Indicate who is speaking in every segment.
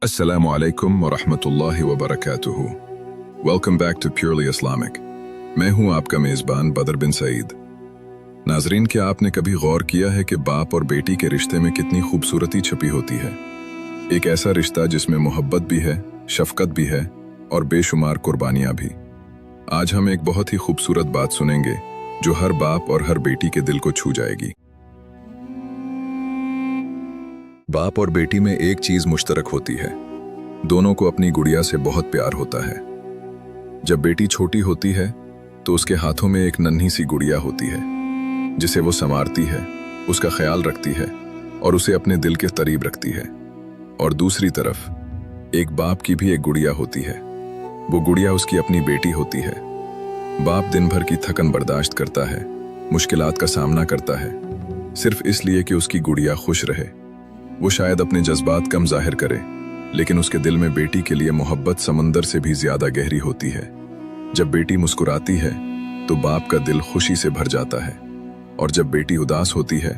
Speaker 1: Assalamu alaikum wa rahmatullahi wa barakatuhu. Welcome back to Purely Islamic. मैं हूं आपका मेज़बान बदर बिन सईद। नाजरीन, क्या आपने कभी गौर किया है कि बाप और बेटी के रिश्ते में कितनी खूबसूरती छुपी होती है? एक ऐसा रिश्ता जिसमें मोहब्बत भी है, शफकत भी है और बेशुमार कुर्बानियां भी। आज हम एक बहुत ही खूबसूरत बात सुनेंगे जो हर बाप और हर बेटी के दिल को छू जाएगी। बाप और बेटी में एक चीज मुश्तरक होती है, दोनों को अपनी गुड़िया से बहुत प्यार होता है। जब बेटी छोटी होती है तो उसके हाथों में एक नन्ही सी गुड़िया होती है जिसे वो संवारती है, उसका ख्याल रखती है और उसे अपने दिल के करीब रखती है। और दूसरी तरफ एक बाप की भी एक गुड़िया होती है, वो गुड़िया उसकी अपनी बेटी होती है। बाप दिन भर की थकन बर्दाश्त करता है, मुश्किलात का सामना करता है, सिर्फ इसलिए कि उसकी गुड़िया खुश रहे। वो शायद अपने जज्बात कम जाहिर करे, लेकिन उसके दिल में बेटी के लिए मोहब्बत समंदर से भी ज्यादा गहरी होती है। जब बेटी मुस्कुराती है तो बाप का दिल खुशी से भर जाता है, और जब बेटी उदास होती है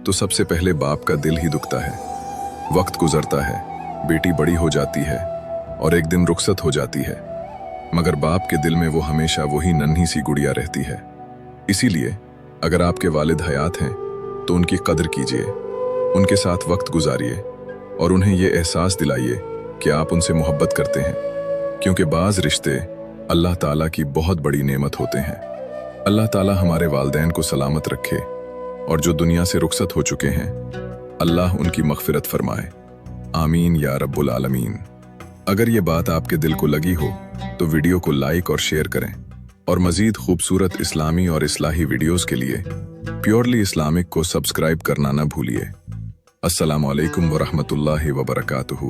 Speaker 1: तो सबसे पहले बाप का दिल ही दुखता है। वक्त गुजरता है, बेटी बड़ी हो जाती है और एक दिन रुखसत हो जाती है, मगर बाप के दिल में वो हमेशा वही नन्ही सी गुड़िया रहती है। इसीलिए अगर आपके वालिद हयात हैं तो उनकी कदर कीजिए, उनके साथ वक्त गुजारिए और उन्हें ये एहसास दिलाइए कि आप उनसे मोहब्बत करते हैं, क्योंकि बाज़ रिश्ते अल्लाह ताला की बहुत बड़ी नेमत होते हैं। अल्लाह ताला हमारे वालिदैन को सलामत रखे, और जो दुनिया से रुखसत हो चुके हैं अल्लाह उनकी मग़फ़िरत फरमाए। आमीन या रब्बुल आलमीन। अगर ये बात आपके दिल को लगी हो तो वीडियो को लाइक और शेयर करें, और मज़ीद खूबसूरत इस्लामी और इस्लाही वीडियोज़ के लिए प्योरली इस्लामिक को सब्सक्राइब करना न भूलिए। अस्सलामु अलैकुम व रहमतुल्लाहि व बरकातुहू।